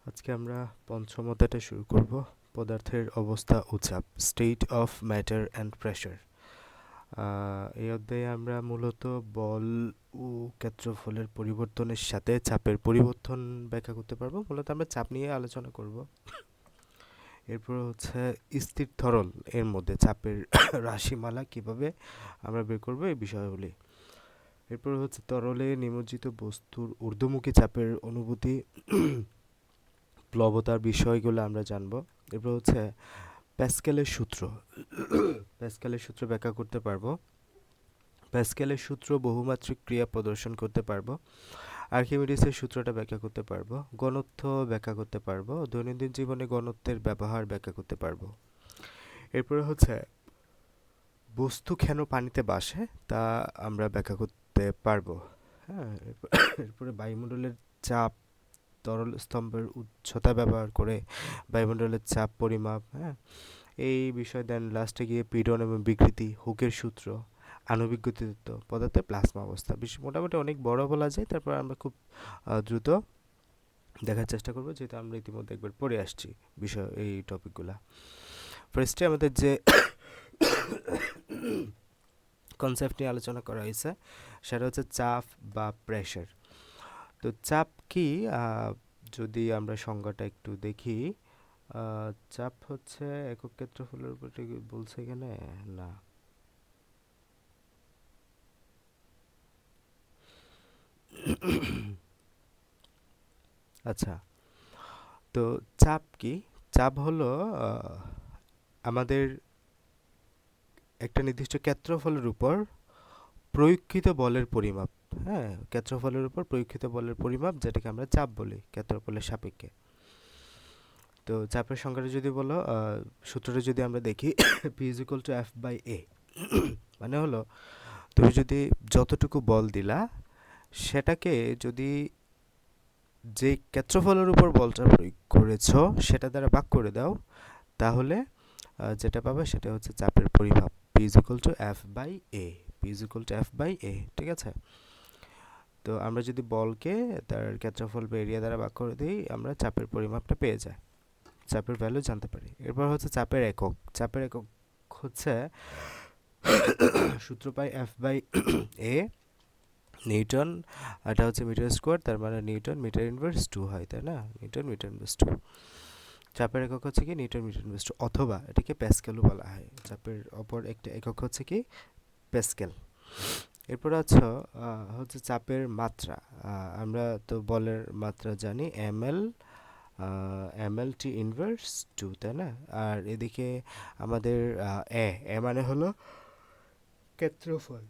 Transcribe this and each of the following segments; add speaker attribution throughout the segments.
Speaker 1: আজকে আমরা পঞ্চম অধ্যায়টা শুরু করব। পদার্থের অবস্থা ও চাপ, state of matter and pressure. এই অধ্যায়ে আমরা মূলত বল ও ক্ষেত্রফলের পরিবর্তনের সাথে চাপের পরিবর্তন ব্যাখ্যা করতে পারবো। মূলত আমরা চাপ নিয়ে আলোচনা করব। এরপর হচ্ছে স্থির তরল এর মধ্যে চাপের রাশিমালা কিভাবে আমরা বের করবো এই বিষয়গুলি। এরপর হচ্ছে তরলে নিমজ্জিত বস্তুর ঊর্ধ্বমুখী চাপের অনুভূতি, প্লবতার বিষয়গুলো আমরা জানবো। এরপর হচ্ছে প্যাসকেলের সূত্র প্যাসকেলের সূত্র ব্যাখ্যা করতে পারবো। প্যাসকেলের সূত্র বহুমাত্রিক ক্রিয়া প্রদর্শন করতে পারবো। আর্কিমিডিসের সূত্রটা ব্যাখ্যা করতে পারবো। ঘনত্ব ব্যাখ্যা করতে পারবো। দৈনন্দিন জীবনে ঘনত্বের ব্যবহার ব্যাখ্যা করতে পারবো। এরপরে হচ্ছে বস্তু কেন পানিতে ভাসে তা আমরা ব্যাখ্যা করতে পারবো। হ্যাঁ, এরপরে বায়ুমণ্ডলের চাপ, তরল স্তম্ভের উচ্চতা ব্যবহার করে বায়ুমণ্ডলের চাপ পরিমাপ, হ্যাঁ, এই বিষয়। দেন লাস্টে গিয়ে পীড়ন এবং বিকৃতি, হুকের সূত্র, আণবিক গতিতত্ত্ব, পদার্থের প্লাজমা অবস্থা। মোটামুটি অনেক বড় বলা যায়, তারপর আমরা খুব দ্রুত দেখার চেষ্টা করবো, যেহেতু আমরা ইতিমধ্যে একবার পড়ে আসছি বিষয় এই টপিকগুলা। ফার্স্টে আমাদের যে কনসেপ্ট নিয়ে আলোচনা করা হয়েছে সেটা হচ্ছে চাপ বা প্রেশার। তো চাপ কি, যদি আমরা সংজ্ঞাটা একটু দেখি, চাপ হচ্ছে একক ক্ষেত্রফলের উপর বলছে এখানে, না, আচ্ছা। তো চাপ কি? চাপ হলো আমাদের একটা নির্দিষ্ট ক্ষেত্রফলের উপর প্রয়োগকৃত বলের পরিমাপ। হ্যাঁ, ক্ষেত্রফলের উপর প্রয়োগকৃত বলের পরিমাপ, যেটাকে আমরা চাপ বলি ক্ষেত্রফলের সাপেক্ষে। তো চাপের সংখ্যাটা যদি বলো, সূত্রটা যদি আমরা দেখি, P is equal to F by A. মানে হলো, তুমি যদি যতটুকু বল দিলা সেটাকে যদি যে ক্ষেত্রফলের উপর বলটা প্রয়োগ করেছো সেটা দ্বারা ভাগ করে দাও, তাহলে যেটা পাবে সেটা হচ্ছে চাপের পরিমাপ। P is equal to F by A. P is equal to F by A, ঠিক আছে? তো আমরা যদি বলকে তার ক্ষেত্রফল বা এরিয়া দ্বারা ভাগ করে দিই, আমরা চাপের পরিমাপটা পেয়ে যাই, চাপের ভ্যালু জানতে পারি। এরপর হচ্ছে চাপের একক। চাপের একক হচ্ছে সূত্র পাই এফ বাই এ নিউটন। এটা হচ্ছে মিটার স্কোয়ার, তার মানে নিউটন মিটার ইনভার্স টু হয়, তাই না? Newton metre inverse two. চাপের একক হচ্ছে কি নিউটন মিটার ইনভার্স টু, অথবা এটাকে প্যাসকেলও বলা হয়। চাপের অপর একটা একক হচ্ছে কি প্যাসকেল। এরপর হচ্ছে চাপের মাত্রা। আমরা তো বলের মাত্রা জানি ML, ML T inverse two, তাই না? আর এদিকে আমাদের এ এ মানে হলো ক্ষেত্রফল।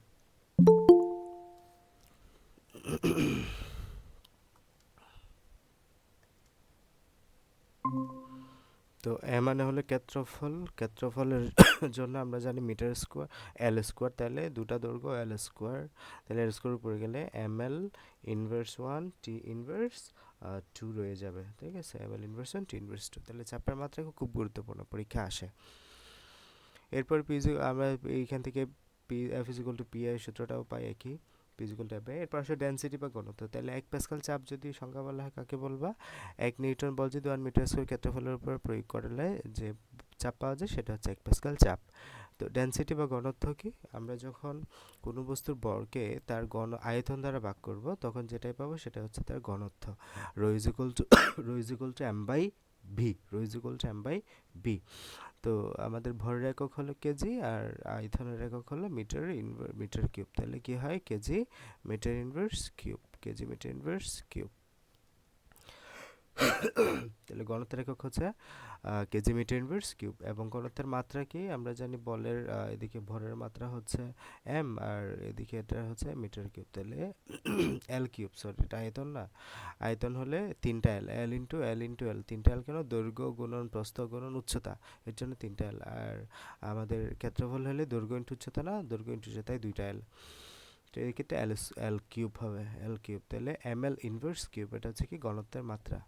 Speaker 1: তো এ মানে হলো ক্ষেত্রফল। ক্ষেত্রফলের জন্য আমরা জানি মিটার স্কোয়ার এল স্কোয়ার, তাহলে দুটা দৈর্ঘ্য এল স্কোয়ার, তাহলে এল স্কোয়ার উপরে গেলে M L inverse one T inverse two রয়ে যাবে, ঠিক আছে? M L inverse one T inverse two. তাহলে চাপের মাত্রা খুব গুরুত্বপূর্ণ, পরীক্ষা আসে। এরপর আমরা এইখান থেকে P F is equal to P I সূত্রটাও পাই একই, P is equal to F by. এরপর আসলে ডেনসিটি বা ঘনত্ব। তাহলে এক প্যাসকাল চাপ যদি সংখ্যা বলা হয় কাকে বলবা? এক নিউটন বল যদি 1 মিটার স্কোয়ার ক্ষেত্রফলের উপর প্রয়োগ করলে যে চাপ পাওয়া যায় সেটা হচ্ছে এক প্যাসকাল চাপ। তো ডেনসিটি বা ঘনত্ব কি? আমরা যখন কোনো বস্তুর ভরকে তার আয়তন দ্বারা ভাগ করব, তখন যেটাই পাবো সেটা হচ্ছে তার ঘনত্ব। Rho is equal to rho is equal to m by v. Rho is equal to m by v. তো আমাদের ভরের একক হলো কেজি, আর আয়তনের একক হলো মিটার কিউব। তাহলে কি হয়? Kg metre inverse cube, kg metre inverse cube. তাহলে ঘনত্বের একক হচ্ছে কেজি মিটার ইনভার্স কিউব। এবং ঘনত্বের মাত্রা কি? আমরা জানি বলের এদিকে ভরের মাত্রা হচ্ছে এম, আর এদিকে এটা হচ্ছে মিটার কিউব। তাহলে এল কিউব, সরি এটা আয়তন না, আয়তন হলে তিনটা এল, L into L into L. তিনটা এল কেন? দৈর্ঘ্য গুণন প্রস্থ গুণন উচ্চতা, এর জন্য তিনটা এল। আর আমাদের ক্ষেত্রফল হলে দৈর্ঘ্য ইন্টু উচ্চতা, না দৈর্ঘ্য ইন্টু উচ্চতায় দুইটা এল। তো এই ক্ষেত্রে এল কিউব হবে, এল কিউব। তাহলে এম এল ইনভার্স কিউব, এটা হচ্ছে কি ঘনত্বের মাত্রা।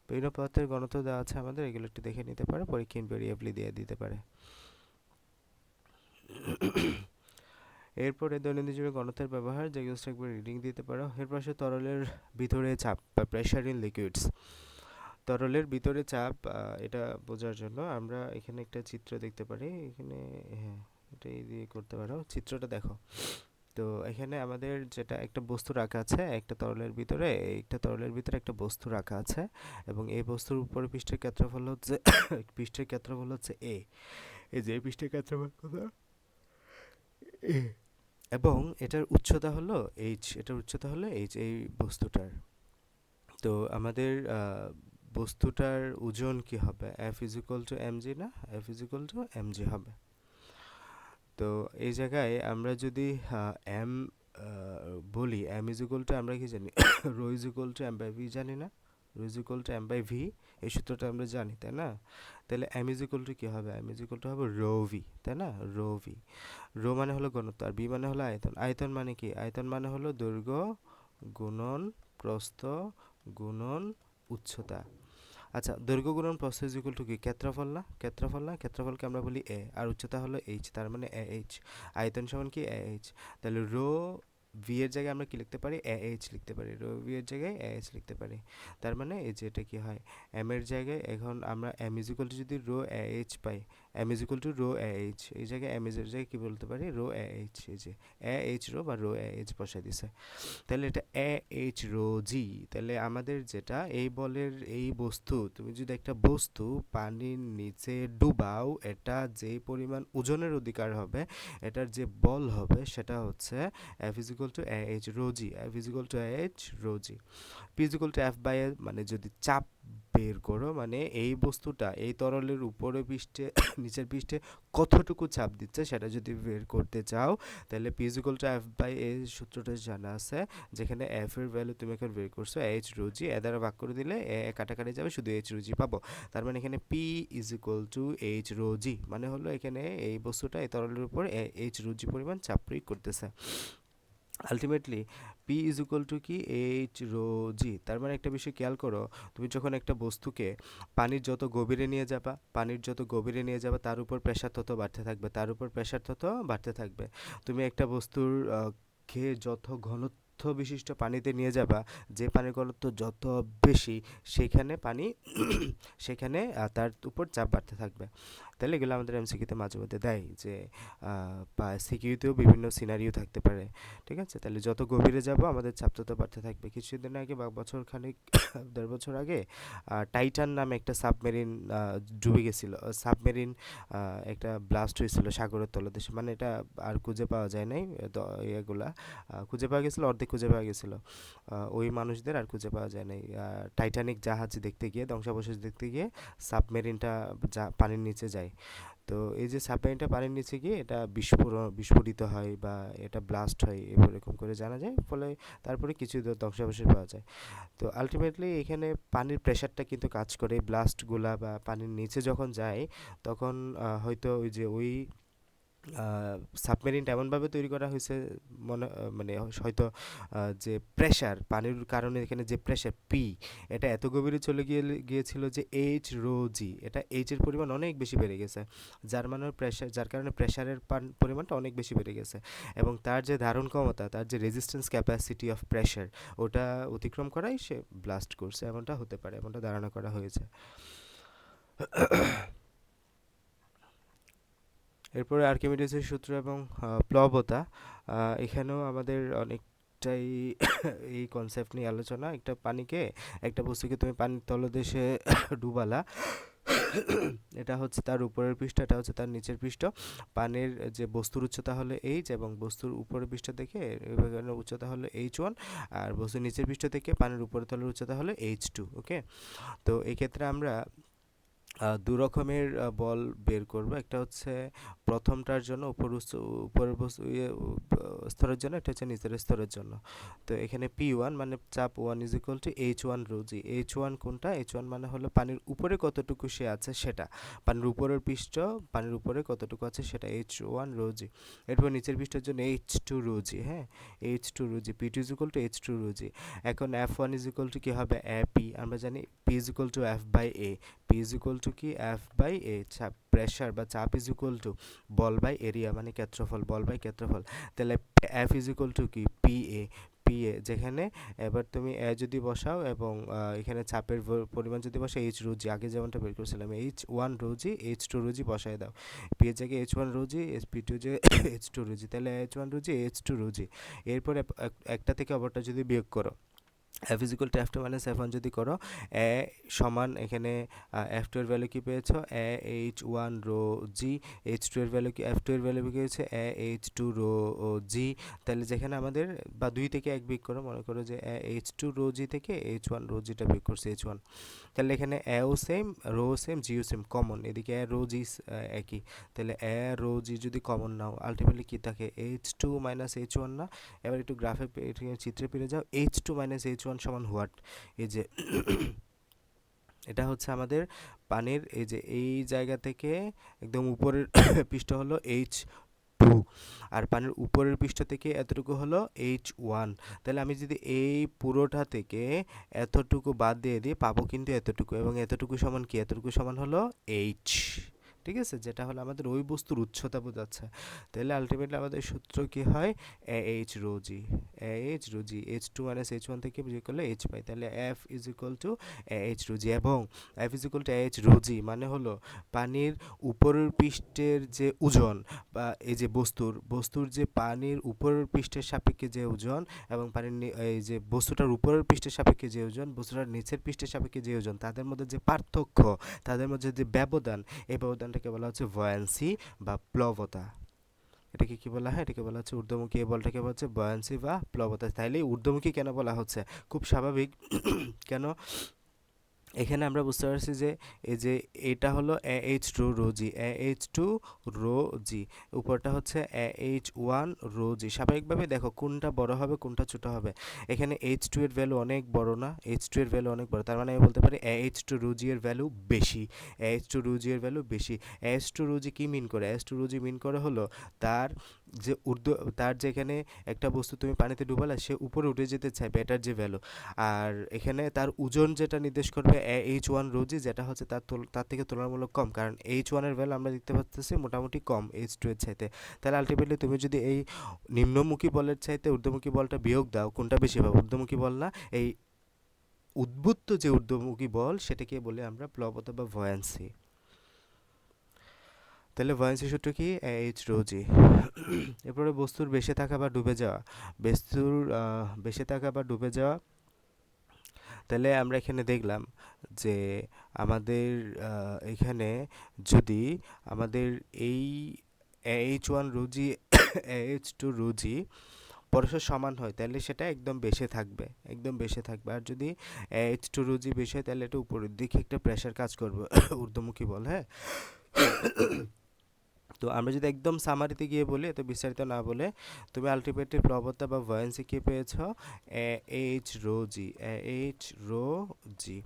Speaker 1: বিভিন্ন পদার্থের ঘনত্ব দেওয়া আছে আমাদের, এগুলো একটু দেখে নিতে পারো, পরীক্ষা ইনভেরিয়েবলি দিয়ে দিতে পারে। এরপরে দৈনন্দিন জীবনে ঘনত্বের ব্যবহার, যেগুলো একবার রিডিং দিতে পারো। এরপর আসে তরলের ভিতরে চাপ বা প্রেশার ইন লিকুইডস। তরলের ভিতরে চাপ, এটা বোঝার জন্য আমরা এখানে একটা চিত্র দেখতে পারি এখানে। হ্যাঁ, এটাই দিয়ে করতে পারো, চিত্রটা দেখো। তো এখানে আমাদের যেটা একটা বস্তু রাখা আছে একটা তরলের ভিতরে, একটা তরলের ভিতরে একটা বস্তু রাখা আছে, এবং এই বস্তুর উপরে পৃষ্ঠের ক্ষেত্রফল হচ্ছে পৃষ্ঠের ক্ষেত্রফল হচ্ছে এ। এই যে এই পৃষ্ঠের ক্ষেত্রফল কত, এ। এবং এটার উচ্চতা হলো এইচ, এটার উচ্চতা হলো এইচ এই বস্তুটার। তো আমাদের বস্তুটার ওজন কি হবে, F is equal to M G না, F is equal to M G হবে। তো এই জায়গায় আমরা যদি এম বলি, এম ইজ ইকুয়াল টু আমরা কি জানি rho is equal to m by v জানি না, rho is equal to m by v, এই সূত্রটা আমরা জানি তাই না। তাহলে এম ইজ ইকুয়াল টু কী হবে, এম ইজ ইকুয়াল টু হবে রো ভি তাই না, রো ভি। রো মানে হলো ঘনত্ব আর ভি মানে হলো আয়তন। আয়তন মানে কি, আয়তন মানে হলো দৈর্ঘ্য গুণন প্রস্থ গুণন উচ্চতা। আচ্ছা, দৈর্ঘ্য গুণন প্রস্থ ইজ ইকুয়াল টু কি, ক্ষেত্রফল না, ক্ষেত্রফল না, ক্ষেত্রফলকে আমরা বলি এ, আর উচ্চতা হলো এইচ, তার মানে এ এইচ। আয়তন সমান কি এ এইচ। তাহলে রো ভি এর জায়গায় আমরা কি লিখতে পারি, এ এইচ লিখতে পারি, রো ভি এর জায়গায় এ এইচ লিখতে পারি। তার মানে এই যে এটা কি হয়, এম এর জায়গায় এখন আমরা এম ইজ ইকুয়াল টু যদি রো এ এইচ পাই, m is equal to rho a h, এই জায়গায় এম এর জায়গায় কি বলতে পারি, রো এ এইচ, এই যে এ এইচ রো বা রো এ এইচ বসাই দিছে। তাহলে এটা এ এইচ রো জি। তাহলে আমাদের যেটা এই বলের এই বস্তু, তুমি যদি একটা বস্তু পানির নিচে ডুবাও, এটা যে পরিমাণ ওজনের অধিকার হবে, এটার যে বল হবে সেটা হচ্ছে F is equal to A H rho G, F is equal to A H rho G. P is equal to F by A, মানে যদি চাপ বের করো, মানে এই বস্তুটা এই তরলের উপরে পৃষ্ঠে নিচের পৃষ্ঠে কতটুকু চাপ দিচ্ছে সেটা যদি বের করতে চাও, তাহলে P is equal to F by A সূত্রটা জানা আছে, যেখানে এফ এর ভ্যালু তুমি এখন বের করছো এইচ রো জি, এ দ্বারা ভাগ করে দিলে এ কাটাকাটি যাবে, শুধু এইচ রো জি পাবো। তার মানে এখানে P is equal to H rho G, মানে হলো এখানে এই বস্তুটা এই তরলের উপর এইচ রো জি পরিমাণ চাপ প্রয়োগ করতেছে। Ultimately P is equal to কি, এইচ রো জি। তার মানে একটা বিষয় খেয়াল করো, তুমি যখন একটা বস্তুকে পানির যত গভীরে নিয়ে যাবা, পানির যত গভীরে নিয়ে যাবা, তার উপর প্রেশার তত বাড়তে থাকবে, তার উপর প্রেশার তত বাড়তে থাকবে। তুমি একটা বস্তুর কে যত ঘনত্ব বিশিষ্ট পানিতে নিয়ে যাবা, যে পানির ঘনত্ব যত বেশি, সেখানে পানি সেখানে তার উপর চাপ বাড়তে থাকবে। তাহলে এগুলো আমাদের এমসিকিউতে মাঝে মধ্যে দেয় যে বা সিকিউতেও বিভিন্ন সিনারিও থাকতে পারে। ঠিক আছে, তাহলে যত গভীরে যাব আমাদের চাপ তত বাড়তে থাকবে। কিছুদিন আগে বা বছর খানিক ১.৫ বছর আগে টাইটান নামে একটা সাবমেরিন ডুবে গেছিল, সাবমেরিন একটা ব্লাস্ট হয়েছিল সাগরের তলদেশে, মানে এটা আর খুঁজে পাওয়া যায় নাই, এগুলা খুঁজে পাওয়া গেছিলো, অর্ধেক খুঁজে পাওয়া গেছিলো, ওই মানুষদের আর খুঁজে পাওয়া যায় নাই। টাইটানিক জাহাজ দেখতে গিয়ে, ধ্বংসাবশেষ দেখতে গিয়ে সাবমেরিনটা পানির নিচে যায়। তো এই যে সাবমেরিনটা পানির নিচে গিয়ে এটা বিস্ফোরিত হয় বা এটা ব্লাস্ট হয়, এরকম করে জানা যায়, ফলে তারপরে কিছু ধ্বংসাবশেষ পাওয়া যায়। তো আলটিমেটলি এখানে পানির প্রেশারটা কিন্তু কাজ করে, ব্লাস্টগুলা বা পানির নিচে যখন যায় তখন হয়তো ওই যে ওই সাবমেরিনটা এমনভাবে তৈরি করা হয়েছে, মানে হয়তো যে প্রেশার পানির কারণে এখানে যে প্রেশার পি, এটা এত গভীরে চলে গিয়েছিল যে এইচ রো জি, এটা এইচের পরিমাণ অনেক বেশি বেড়ে গেছে, যার মানে প্রেশার, যার কারণে প্রেশারের পরিমাণটা অনেক বেশি বেড়ে গেছে, এবং তার যে ধারণ ক্ষমতা, তার যে রেজিস্ট্যান্স ক্যাপাসিটি অফ প্রেশার, ওটা অতিক্রম করাই সে ব্লাস্ট করছে, এমনটা হতে পারে, এমনটা ধারণা করা হয়েছে। এরপরে আর্কিমিডিসের সূত্র এবং প্লবতা, এখানেও আমাদের অনেকটাই এই কনসেপ্ট নিয়ে আলোচনা। একটা পানিকে, একটা বস্তুকে তুমি পানির তলদেশে ডুবালা, এটা হচ্ছে তার উপরের পৃষ্ঠ, এটা হচ্ছে তার নিচের পৃষ্ঠ। পানির যে বস্তুর উচ্চতা হলো এইচ, এবং বস্তুর উপরের পৃষ্ঠ থেকে উচ্চতা হলো এইচ ওয়ান, আর বস্তুর নিচের পৃষ্ঠ থেকে পানির উপরের তলের উচ্চতা হলো এইচ টু। ওকে, তো এই ক্ষেত্রে আমরা দু রকমের বল বের করব। একটা হচ্ছে প্রথমটার জন্য উপরের স্তরের জন্য, একটা হচ্ছে নিচের স্তরের জন্য। তো এখানে পি ওয়ান মানে চাপ one is equal to h one rho G. H one কোনটা, এইচ ওয়ান মানে হলো পানির উপরে কতটুকু সে আছে সেটা, পানির উপরের পৃষ্ঠ, পানির উপরে কতটুকু আছে সেটা, এইচ ওয়ান রো জি। এরপর নিচের পৃষ্ঠের জন্য এইচ টু রো জি। হ্যাঁ, H two rho G, P two is equal to H two rho G. এখন F one is equal to কী হবে, এ পি, আমরা জানি P is equal to F by A, P is equal to কি F by A, চাপ pressure বা চাপ is equal to বল বাই এরিয়া, মানে ক্ষেত্রফল, বল বাই ক্ষেত্রফল। তাহলে এফ ইজ ইকুয়াল টু কি পি এ, পি এ, যেখানে এবার তুমি এ যদি বসাও এবং এখানে চাপের পরিমাণ যদি বসাও এইচ রো জি, আগে যেমনটা বের করছিলাম এইচ ওয়ান রো জি এইচ টু রো জি বসায় দাও, পি এর জায়গায় H one rho G S P two যে এইচ টু রো জি, তাহলে এইচ ওয়ান রো জি এইচ টু রো জি। এরপরে একটা থেকে অপরটা যদি বিয়োগ করো, F is equal to F two minus F one যদি করো, এ সমান এখানে এফ টু এর ভ্যালু কী পেয়েছো, A H one rho G, H two এর ভ্যালু কি, এফ টু এর ভ্যালু কী হয়েছে, এ এইচ টু রো জি। তাহলে যেখানে আমাদের বা দুই থেকে এক বিয়োগ করো, মনে করো যে এ এইচ টু রো জি থেকে এইচ ওয়ান রো জিটা বিয়োগ করছে এইচ ওয়ান, তাহলে এখানে এও সেম রো সেম জিও সেম কমন, এদিকে এ রো জি একই, তাহলে এ রো জি যদি কমন নাও আলটিমেটলি কী থাকে, h two minus H one না। এবার একটু গ্রাফে চিত্রে পেরে যাও, h two minus H one সমান হোয়াট, এই যে এটা হচ্ছে আমাদের পানির এই যে এই জায়গা থেকে একদম উপরের পৃষ্ঠ হলো এইচ টু, আর পানির উপরের পৃষ্ঠ থেকে এতটুকু হলো এইচ ওয়ান। তাহলে আমি যদি এই পুরোটা থেকে এতটুকু বাদ দিয়ে দিই পাবো কিন্তু এতটুকু, এবং এতটুকু সমান কি, এতটুকু সমান হলো এইচ, ঠিক আছে, যেটা হলো আমাদের ওই বস্তুর উচ্চতা বোঝাচ্ছে। তাহলে আলটিমেটলি আমাদের সূত্র কি হয়, A H rho G, A H rho G, H two minus H one থেকে বিয়োগ করলে এইচ পাই, তাহলে F is equal to A H rho G, এবং F is equal to H rho G মানে হলো পানির উপরের পৃষ্ঠের যে ওজন, বা এই যে বস্তুর যে পানির উপরের পৃষ্ঠের সাপেক্ষে যে ওজন, এবং পানির এই যে বস্তুটার উপরের পৃষ্ঠের সাপেক্ষে যে ওজন, বস্তুটার নিচের পৃষ্ঠের সাপেক্ষে যে ওজন, তাদের মধ্যে যে পার্থক্য, তাদের মধ্যে যে ব্যবধান, এই ব্যবধানটাকে বলা হচ্ছে ভয়ান্সি বা প্লবতা। এটাকে কি বলা হয়, এটাকে বলা হচ্ছে ঊর্ধ্বমুখী, এই বলটাকে বলা হচ্ছে বয়ান্সি বা প্লবতা। তাইলে ঊর্ধ্বমুখী কেন বলা হচ্ছে, খুব স্বাভাবিক কেন, এখানে আমরা বুঝতে পারছি যে এই যে এটা হলো A H two rho G, A H two rho G, উপরটা হচ্ছে A H one rho G. স্বাভাবিকভাবে দেখো কোনটা বড় হবে কোনটা ছোট হবে, এখানে এইচ টু এর ভ্যালু অনেক বড় না, এইচ টু এর ভ্যালু অনেক বড়, তার মানে আমি বলতে পারি এ এইচ টু রো জি এর ভ্যালু বেশি, এ এইচ টু রো জি এর ভ্যালু বেশি। এ এইচ টু রো জি কী মিন করে, এইচ টু রো জি মিন করে হলো তার যে তার যেখানে একটা বস্তু তুমি পানিতে ডুবালে সে উপরে উঠে যেতে চাইবে, এটার যে ভ্যালু, আর এখানে তার ওজন যেটা নির্দেশ করবে এইচ ওয়ান রোজি, যেটা হচ্ছে তার থেকে তুলনামূলক কম, কারণ এইচ ওয়ানের ভ্যালু আমরা দেখতে পাচ্ছি মোটামুটি কম এইচ টু এর চাইতে। তাহলে আলটিমেটলি তুমি যদি এই নিম্নমুখী বলের চাইতে ঊর্ধ্বমুখী বলটা বিয়োগ দাও, কোনটা বেশি পাবে, ঊর্ধ্বমুখী বল না, এই উদ্বুত্ত যে ঊর্ধ্বমুখী বল সেটাকে বলে আমরা প্লবতা বা ভয়ান্সি। তাহলে ভয়ান্সি সূত্র কি, এইচ রো জি। এরপরে বস্তুর বেশি থাকা বা ডুবে যাওয়া, বস্তুর বেশি থাকা বা ডুবে যাওয়া, তাহলে আমরা এখানে দেখলাম যে আমাদের এখানে যদি আমাদের এই এইচ ওয়ান রুজি এইচ টু রুজি পরস্পর সমান হয় তাহলে সেটা একদম বেশি থাকবে, একদম বেশি থাকবে, আর যদি এইচ টু রুজি বেশি হয় তাহলে এটা উপরের দিকে একটা প্রেশার কাজ করবে, ঊর্ধ্বমুখী বল, হ্যাঁ। তো আমরা যদি একদম সামারিতে গিয়ে বলি, এত বিস্তারিত না বলে, তুমি আলটিমেটলি প্লবতা বা ভয়েন্সি কি পেয়েছ, এইচ রো জি, এইচ রো জি।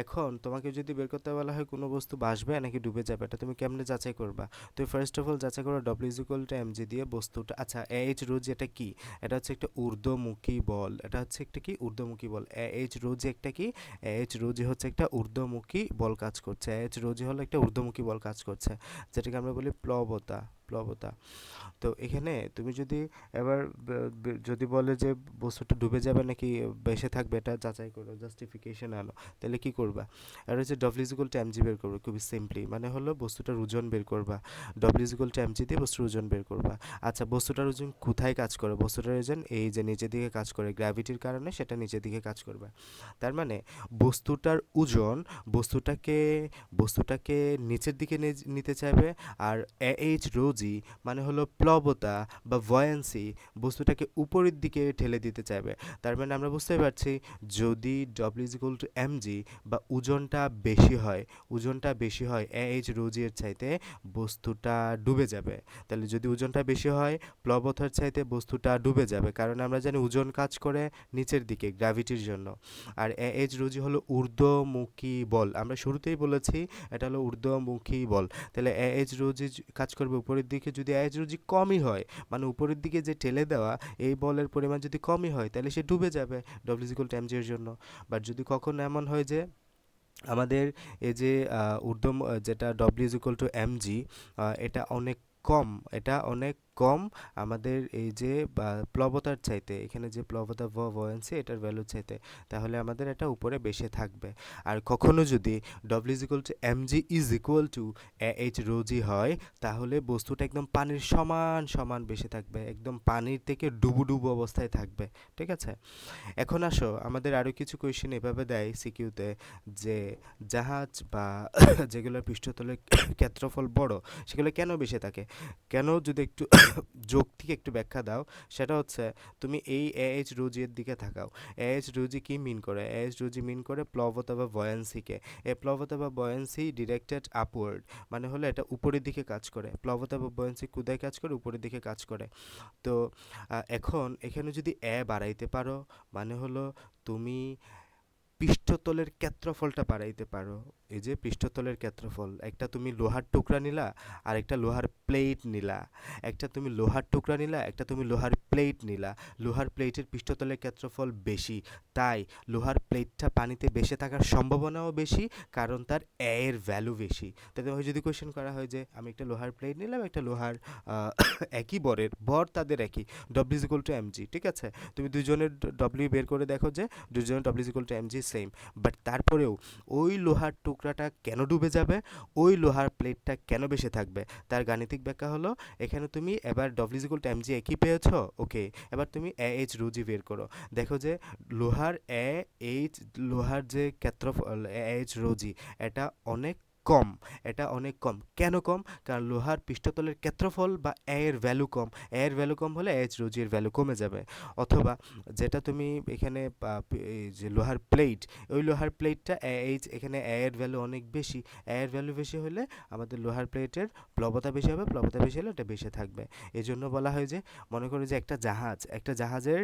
Speaker 1: এখন তোমাকে যদি বের করতে বলা হয় কোনো বস্তু ভাসবে নাকি ডুবে যাবে, এটা তুমি কেমনে যাচাই করবা, তুমি ফার্স্ট অফ অল যাচাই করো ডব্লিউ is equal to M g দিয়ে বস্তুটা, আচ্ছা এইচ রো জি এটা কি, এটা হচ্ছে একটা ঊর্ধ্বমুখী বল, এটা হচ্ছে একটা কি ঊর্ধ্বমুখী বল, এইচ রো জি একটা কি, এইচ রো জি হচ্ছে একটা ঊর্ধ্বমুখী বল কাজ করছে, এইচ রো জি হলো একটা ঊর্ধ্বমুখী বল কাজ করছে, যেটাকে আমরা বলি প্লবতা, প্লবতা। তো এখানে তুমি যদি এবার যদি বলে যে বস্তুটা ডুবে যাবে নাকি বেঁচে থাকবে এটা যাচাই করো, জাস্টিফিকেশন আনো, তাহলে কি করবা, আর হচ্ছে W is equal two MG বের করবে, খুবই সিম্পলি, মানে হলো বস্তুটার ওজন বের করবা, W is equal two MG দিয়ে বস্তুর ওজন বের করবা। আচ্ছা বস্তুটার ওজন কোথায় কাজ করে, বস্তুটার ওজন এই যে নিচের দিকে কাজ করে, গ্র্যাভিটির কারণে সেটা নিচের দিকে কাজ করবে, তার মানে বস্তুটার ওজন বস্তুটাকে বস্তুটাকে নিচের দিকে নিতে চাইবে, আর এইচ রোজি মানে হলো প্লবতা বা ভয়ান্সি বস্তুটাকে উপরের দিকে ঠেলে দিতে চাইবে। তার মানে আমরা বুঝতে পারছি যদি W is equal two MG বা ওজনটা বেশি হয়, ওজনটা বেশি হয় এইচ রোজি এর চাইতে, বস্তুটা ডুবে যাবে। তাহলে যদি ওজনটা বেশি হয় প্লবতার চাইতে বস্তুটা ডুবে যাবে, কারণ আমরা জানি ওজন কাজ করে নিচের দিকে গ্র্যাভিটির জন্য, আর এইচ রোজি হলো ঊর্ধ্বমুখী বল, আমরা শুরুতেই বলেছি এটা হলো ঊর্ধ্বমুখী বল, তাহলে এইচ রোজি কাজ করবে উপরের দিকে, যদি এইচ রোজি কমই হয় মানে উপরের দিকে যে ঠেলে দেওয়া এই বলের পরিমাণ যদি কমই হয় তাহলে সে ডুবে যাবে ডব্লিউ ইকুয়াল টু এমজি এর জন্য। বাট যদি কখনো এমন হয় যে আমাদের এই যে যেটা ডব্লিউ ইকুয়াল টু এমজি এটা অনেক কম, এটা অনেক কম আমাদের এই যে প্লবতার চাইতে, এখানে যে প্লবতা ভয়েন্সি এটার ভ্যালু চাইতে, তাহলে আমাদের এটা উপরে বেশি থাকবে। আর কখনো যদি W is equal to M G is equal to H rho G হয়, তাহলে বস্তুটা একদম পানির সমান সমান বেশি থাকবে, একদম পানির থেকে ডুবু ডুবু অবস্থায় থাকবে। ঠিক আছে, এখন আসো আমাদের আরও কিছু কোয়েশ্চেন এভাবে দেয় সিকিউতে যে জাহাজ বা যেগুলোর পৃষ্ঠতলের ক্ষেত্রফল বড় সেগুলো কেন বেশি থাকে, কেন, যদি একটু যৌক্তিক একটু ব্যাখ্যা দাও। সেটা হচ্ছে তুমি এই এইচ রোজি এর দিকে থাকাও। এইচ রোজি কি মিন করে? এইচ রোজি মিন করে প্লবতা বা বয়ান্সিকে। এই প্লবতা বা বয়ান্সি ডিরেক্টেড আপওয়ার্ড, মানে হলো এটা উপরের দিকে কাজ করে। প্লবতা বা বয়ান্সি কোথায় কাজ করে? উপরের দিকে কাজ করে। তো এখন এখানে যদি বাড়াইতে পারো, মানে হলো তুমি পৃষ্ঠতলের ক্ষেত্রফলটা বাড়াইতে পারো। এই যে পৃষ্ঠতলের ক্ষেত্রফল, একটা তুমি লোহার টুকরা নিলা আর একটা লোহার প্লেট নিলা, একটা তুমি লোহার টুকরা নিলা, একটা তুমি লোহার প্লেট নিলা। লোহার প্লেটের পৃষ্ঠতলের ক্ষেত্রফল বেশি, তাই লোহার প্লেটটা পানিতে ভেসে থাকার সম্ভাবনাও বেশি, কারণ তার এর ভ্যালু বেশি। তাই তোমাকে যদি কোয়েশ্চেন করা হয় যে আমি একটা লোহার প্লেট নিলাম, একটা লোহার একই ভর তাদের একই, ডব্লিউ is equal to M g, ঠিক আছে, তুমি দুজনের ডব্লিউ বের করে দেখো যে দুজনের ডব্লিউ is equal to M g same, but তারপরেও ওই লোহার টুকরাটা কেন ডুবে যাবে, ওই লোহার প্লেটটা কেন বেশি থাকবে, তার গাণিতিক ব্যাখ্যা হলো এখানে তুমি এবার ডব্লিউ is equal to M g একই পেয়েছো, ওকে, এবার তুমি এ এইচ রুজি বের করো। দেখো যে লোহার এইচ, লোহার যে ক্ষেত্রফল এ এইচ রোজি, এটা অনেক কম, এটা অনেক কম। কেন কম? কারণ লোহার পৃষ্ঠতলের ক্ষেত্রফল বা এর ভ্যালু কম, এর ভ্যালু কম হলে এইচ রোজির ভ্যালু কমে যাবে। অথবা যেটা তুমি এখানে এই যে লোহার প্লেট, ওই লোহার প্লেটটা এইচ, এখানে এর ভ্যালু অনেক বেশি, এর ভ্যালু বেশি হলে আমাদের লোহার প্লেটের প্লবতা বেশি হবে, প্লবতা বেশি হলে এটা বেশি থাকবে। এই জন্য বলা হয় যে, মনে করো যে একটা জাহাজ, একটা জাহাজের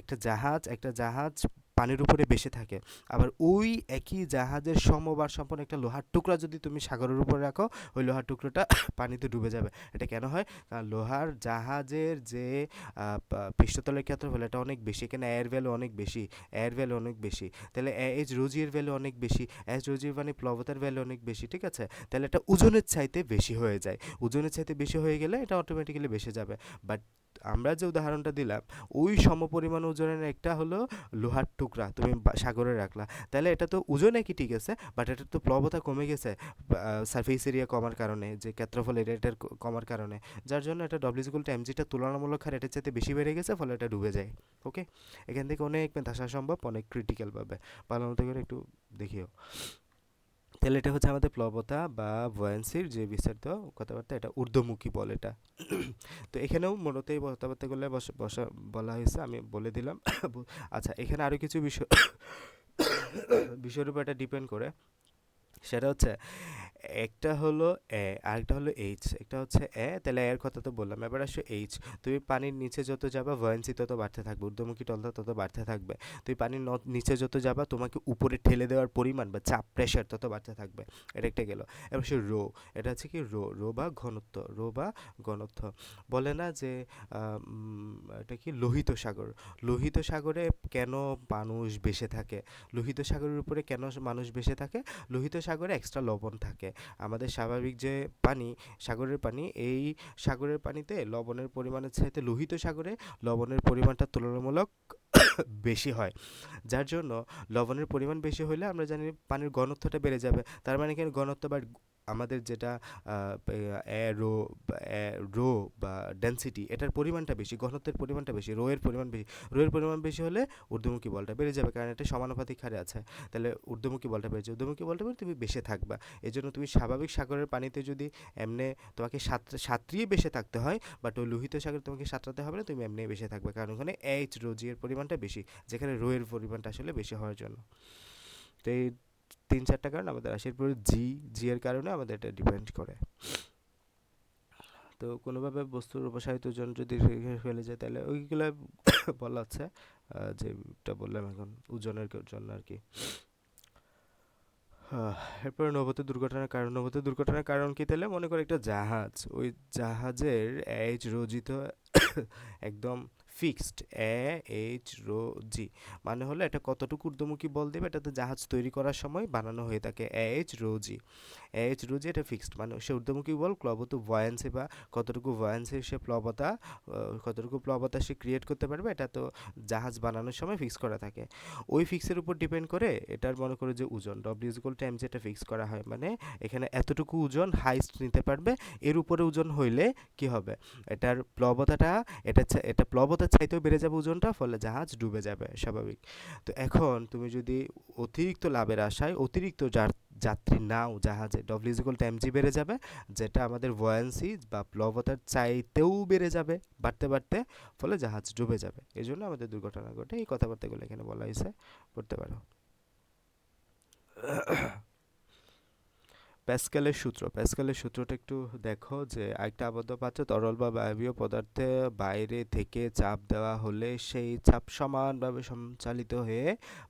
Speaker 1: একটা জাহাজ পানির উপরে ভেসে থাকে, আবার ওই একই জাহাজের সমভার সম্পন্ন একটা লোহার টুকরা যদি তুমি সাগরের উপরে রাখো, ওই লোহার টুকরোটা পানিতে ডুবে যাবে। এটা কেন হয়? কারণ লোহার জাহাজের যে পৃষ্ঠতলের ক্ষেত্রফল এটা অনেক বেশি, এখানে এর ভ্যালু অনেক বেশি, এর ভ্যালু অনেক বেশি, তাহলে এইচ রোজির ভ্যালু অনেক বেশি, এইচ রোজির মানে প্লবতার ভ্যালু অনেক বেশি, ঠিক আছে, তাহলে এটা ওজনের চাইতে বেশি হয়ে যায়। ওজনের চাইতে বেশি হয়ে গেলে এটা অটোমেটিক্যালি বেশি যাবে। বাট আমরা যে উদাহরণটা দিলাম, ওই সমপরিমাণ ওজনের একটা হলো লোহার টুকরা তুমি সাগরে রাখলা, তাহলে এটা তো ওজনে কি ঠিক আছে, বাট এটা তো প্লবতা কমে গেছে সারফেস এরিয়া কমার কারণে, যে ক্ষেত্রফল এরিয়াটার কমার কারণে, যার জন্য এটা ডব্লিউ ইজ ইকুয়াল টু এমজিটা তুলনামূলক হারে এটার চাইতে বেশি বেড়ে গেছে, ফলে এটা ডুবে যায়। ওকে, এখান থেকে অনেক ম্যাথ আসা সম্ভব, অনেক ক্রিটিক্যালভাবে। ভালো মতো করে একটু দেখিও। তাহলে এটা হচ্ছে আমাদের প্লবতা বা ভয়েন্সির যে বিস্তারিত কথাবার্তা, এটা ঊর্ধ্বমুখী বল এটা। তো এখানেও মূলত এই কথাবার্তাগুলো বলা হয়েছে, আমি বলে দিলাম। আচ্ছা, এখানে আরও কিছু বিষয় বিষয়ের উপর এটা ডিপেন্ড করে। সেটা হচ্ছে একটা হলো আরেকটা হলো এইচ, একটা হচ্ছে তাহলে এর কথা তো বললাম, এবার আসো এইচ। তুমি পানির নিচে যত যাবা ভয়েন্সি তত বাড়তে থাকবে, ঊর্ধ্বমুখী টলতা তত বাড়তে থাকবে। তুমি পানির নিচে যত যাবা তোমাকে উপরে ঠেলে দেওয়ার পরিমাণ বা চাপ, প্রেশার তত বাড়তে থাকবে। এটা একটা গেল। এবার সে রো, এটা হচ্ছে কি রো বা ঘনত্ব, রো বা ঘনত্ব। বলে না যে এটা কি লোহিত সাগর, লোহিত সাগরে কেন মানুষ বেঁচে থাকে, লোহিত সাগরের উপরে কেন মানুষ বেঁচে থাকে? লোহিত সাগরে এক্সট্রা লবণ থাকে। আমাদের স্বাভাবিক যে পানি, সাগরের পানি, এই সাগরের পানিতে লবণের পরিমাণের চাইতে লোহিত সাগরে লবণের পরিমাণটা তুলনামূলক বেশি হয়, যার জন্য লবণের পরিমাণ বেশি হলে আমরা জানি পানির ঘনত্বটা বেড়ে যাবে। তার মানে এখানে ঘনত্ব বা আমাদের যেটা রো রো বা ডেনসিটি, এটার পরিমাণটা বেশি, ঘনত্বের পরিমাণটা বেশি, রো এর পরিমাণ বেশি। রো এর পরিমাণ বেশি হলে ঊর্ধ্বমুখী বলটা বেড়ে যাবে, কারণ এটা সমানুপাতিক হারে আছে। তাহলে ঊর্ধ্বমুখী বলটা বেড়েছে, ঊর্ধ্বমুখী বলটা বেড়ে তুমি বেশি থাকবা। এই জন্য তুমি স্বাভাবিক সাগরের পানিতে যদি এমনি তোমাকে সাঁতরিয়ে বেশি থাকতে হয়, বাট ওই লোহিত সাগরে তোমাকে সাঁতরাতে হবে না, তুমি এমনি বেশি থাকবে, কারণ ওখানে এইচ রো জি এর পরিমাণটা বেশি, যেখানে রো এর পরিমাণটা আসলে বেশি হওয়ার জন্য। তো এই 3-4টা কারণ আমাদের আসে। এরপরে জি এর কারণে আমাদের এটা ডিপেন্ড করে। তো কোনোভাবে বস্তুর উপসাহিত ওজন যদি রেখে ফেলে যায়, তাহলে ওইগুলো বলা হচ্ছে যেটা বললাম এখন ওজনের জন্য আর কি। এরপরে নৌপথে দুর্ঘটনার কারণ, নৌপথে দুর্ঘটনার কারণ কি? তাহলে মনে করো একটা জাহাজ, ওই জাহাজের এইচ রোজিত একদম ফিক্সড, এ এইচ রো জি, মানে হলো এটা কতটুকু ঊর্ধ্বমুখী বল দেবে এটা তো জাহাজ তৈরি করার সময় বানানো হয়ে থাকে A H rho G. A H rho G এটা ফিক্সড, মানে সে ঊর্ধ্বমুখী বল প্লবত ভয়েন্সি বা কতটুকু ভয়েন্সি সে প্লবতা কতটুকু প্লবতা সে ক্রিয়েট করতে পারবে এটা তো জাহাজ বানানোর সময় ফিক্স করা থাকে। ওই ফিক্সের উপর ডিপেন্ড করে এটার মনে করো যে ওজন ডব্লিউ ইজ ইকুয়াল টু এম যেটা ফিক্স করা হয়, মানে এখানে এতটুকু ওজন হাইস্ট নিতে পারবে, এর উপরে ওজন হইলে কি হবে, এটার প্লবতাটা এটা প্লবতার চাইতেও বেড়ে যাবে ওজনটা, ফলে জাহাজ ডুবে যাবে স্বাভাবিক। তো এখন তুমি যদি অতিরিক্ত লাভের আশায় অতিরিক্ত যাত্রী নাও জাহাজে, ডব্লিউ is equal to M g বেড়ে যাবে, যেটা আমাদের ভয়েন্সি বা প্লবতার চাইতেও বেড়ে যাবে বাড়তে বাড়তে, ফলে জাহাজ ডুবে যাবে। এই জন্য আমাদের দুর্ঘটনা ঘটে। এই কথাবার্তাগুলো এখানে বলা হয়েছে, পড়তে পারো। প্যাসকেলের সূত্র, প্যাসকেলের সূত্রটা একটু দেখো যে একটা আবদ্ধ পাত্রে তরল বা বায়বীয় পদার্থে বাইরে থেকে চাপ দেওয়া হলে সেই চাপ সমানভাবে সঞ্চালিত হয়ে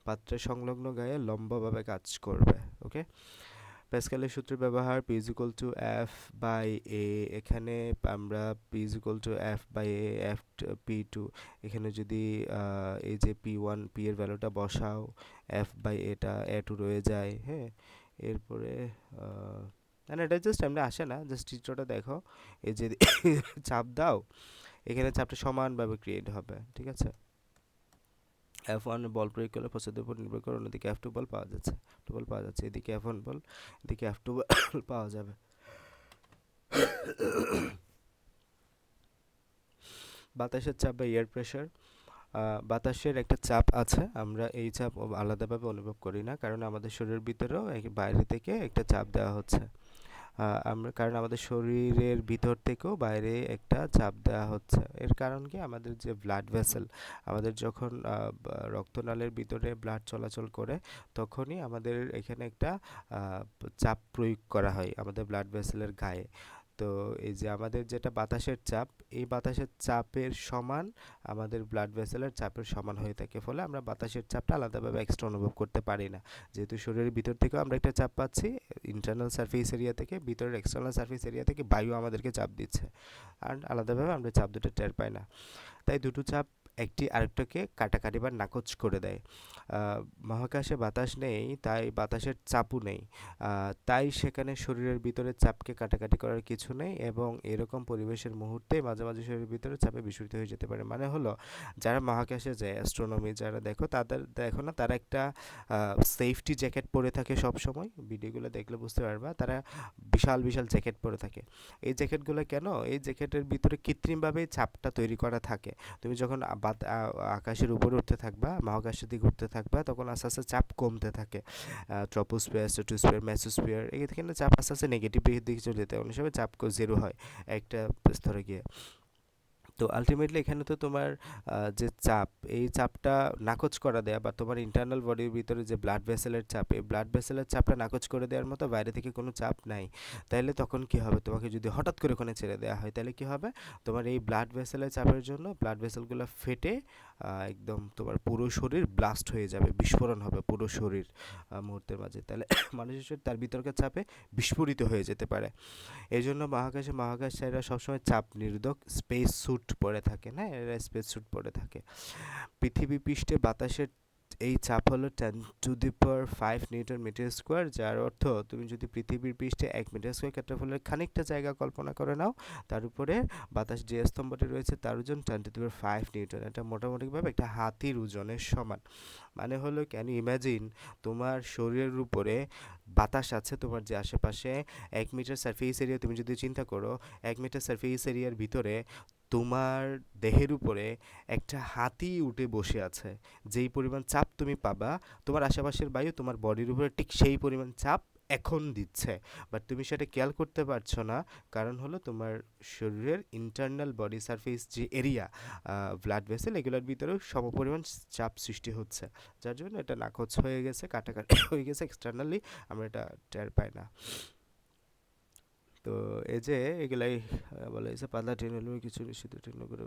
Speaker 1: পাত্রের সংলগ্ন গায়ে লম্বভাবে কাজ করবে। ওকে, প্যাসকেলের সূত্রের ব্যবহার P is equal to F by A, এখানে আমরা P is equal to F by A F P two, এখানে যদি এই যে পি ওয়ান পি এর ভ্যালুটা বসাও, এফ বাই এটা এ টু রয়ে যায়। হ্যাঁ, এরপরে না এটা জাস্ট এমনি আসে না, জাস্ট চিত্রটা দেখো, এই যে চাপ দাও, এখানে চাপটা সমানভাবে ক্রিয়েট হবে, ঠিক আছে। এফ ওয়ান বল প্রয়োগ করলে প্রস্তুতের উপর নির্ভর করে অন্যদিকে এফ টু বল পাওয়া যাচ্ছে, টু বল পাওয়া যাচ্ছে, এদিকে এফ ওয়ান বল, এদিকে এফ টু বল পাওয়া যাবে। বাতাসের চাপ বা এয়ার প্রেশার, বাতাসের একটা চাপ আছে, আমরা এই চাপ আলাদাভাবে অনুভব করি না, কারণ আমাদের শরীরের ভিতরেও বাইরে থেকে একটা চাপ দেওয়া হচ্ছে। আমরা কারণ আমাদের শরীরের ভিতর থেকেও বাইরে একটা চাপ দেওয়া হচ্ছে। এর কারণ কি, আমাদের যে ব্লাড ভেসেল, আমাদের যখন রক্তনালের ভিতরে ব্লাড চলাচল করে তখনই আমাদের এখানে একটা চাপ প্রয়োগ করা হয় আমাদের ব্লাড ভেসেলের গায়ে। তো এই যে আমাদের যেটা বাতাসের চাপ, এই বাতাসের চাপের সমান আমাদের ব্লাড ভেসেলের চাপের সমান হয়ে থাকে, ফলে আমরা বাতাসের চাপটা আলাদাভাবে এক্সট্রা অনুভব করতে পারি না। যেহেতু শরীরের ভিতর থেকেও আমরা একটা চাপ পাচ্ছি, ইন্টারনাল সারফেস এরিয়া থেকে, ভিতরের এক্সটার্নাল সারফেস এরিয়া থেকে বায়ু আমাদেরকে চাপ দিচ্ছে, আর আলাদাভাবে আমরা চাপ দুটো টের পাই না। তাই দুটো চাপ একটি আরেকটাকে কাটাকাটি বা নাকচ করে দেয়। মহাকাশে বাতাস নেই, তাই বাতাসের চাপও নেই, তাই সেখানে শরীরের ভিতরে চাপকে কাটাকাটি করার কিছু নেই, এবং এরকম পরিবেশের মুহূর্তে মাঝে মাঝে শরীরের ভিতরে চাপে বিস্ফোরিত হয়ে যেতে পারে। মানে হলো যারা মহাকাশে যায়, অ্যাস্ট্রোনমি যারা দেখো, তাদের দেখো না, তারা একটা সেফটি জ্যাকেট পরে থাকে সব সময়, ভিডিওগুলো দেখলে বুঝতে পারবা, তারা বিশাল বিশাল জ্যাকেট পরে থাকে। এই জ্যাকেটগুলো কেন, এই জ্যাকেটের ভিতরে কৃত্রিমভাবে চাপটা তৈরি করা থাকে। তুমি যখন আকাশের উপরে উঠতে থাকবা, মহাকাশের দিকে উঠতে থাকবা, তখন আস্তে আস্তে চাপ কমতে থাকে, ট্রপোস্ফিয়ার, স্ট্র্যাটোস্ফিয়ার, মেসোস্ফিয়ার, এখানে চাপ আস্তে আস্তে নেগেটিভ দিকে চলে যেতে, অনেক সময় চাপ জিরো হয় একটা স্তরে গিয়ে। তো আলটিমেটলি এখানে তো তোমার যে চাপ, এই চাপটা নাকচ করা দেয়া, বা তোমার ইন্টারনাল বডির ভিতরে যে ব্লাড ভেসেলের চাপ, এই ব্লাড ভেসেলের চাপটা নাকচ করে দেওয়ার মতো বাইরে থেকে কোনো চাপ নাই। তাইলে তখন কি হবে, তোমাকে যদি হঠাৎ করে ওখানে ছেড়ে দেওয়া হয়, তাহলে কি হবে, তোমার এই ব্লাড ভেসেলের চাপের জন্য ব্লাড ভেসেলগুলো ফেটে একদম তোমার পুরো শরীর ব্লাস্ট হয়ে যাবে, বিস্ফোরণ হবে পুরো শরীর মুহূর্তের মাঝে, তাহলে মানুষের শরীর তার ভিতরকার চাপে বিস্ফোরিত হয়ে যেতে পারে। এই জন্য মহাকাশচারীরা সবসময় চাপ নিরোধক স্পেস স্যুট পরে থাকে, না, এরা স্পেস স্যুট পরে থাকে। পৃথিবী পৃষ্ঠে বাতাসের এই চাপ হলো 10⁵ নিউটন মিটার স্কোয়ার, যার অর্থ তুমি যদি পৃথিবীর পৃষ্ঠে 1 মিটার স্কোয়ার ক্ষেত্রফলের খানিকটা জায়গা কল্পনা করে নাও, তার উপরে বাতাস যে স্তম্ভটি রয়েছে তার ওজন 10⁵ নিউটন, এটা মোটামুটিভাবে একটা হাতির ওজনের সমান। মানে হলো, ক্যান ইউ ইমাজিন, তোমার শরীরের উপরে বাতাস আছে, তোমার যে আশেপাশে 1 মিটার সারফেস এরিয়া, তুমি যদি চিন্তা করো 1 মিটার সারফেস এরিয়ার ভিতরে তোমার দেহের উপরে একটা হাতি উঠে বসে আছে, যেই পরিমাণ চাপ তুমি পাবা, তোমার আশেপাশের বায়ু তোমার বডির উপরে ঠিক সেই পরিমাণ চাপ এখন দিচ্ছে, বাট তুমি সেটা খেয়াল করতে পারছো না, কারণ হলো তোমার শরীরের ইন্টারনাল বডি সারফেস যে এরিয়া, ব্লাড ভেসেল, এগুলোর ভিতরেও সমপরিমাণ চাপ সৃষ্টি হচ্ছে, যার জন্য এটা নাকচ হয়ে গেছে, কাটাকাটি হয়ে গেছে, এক্সটার্নালি আমরা এটা টের পাই না। তো এই যে এগুলাই বলা হয়েছে, পাতলা ট্রেন হলেও কিছু নিশ্চিত ট্রেন করে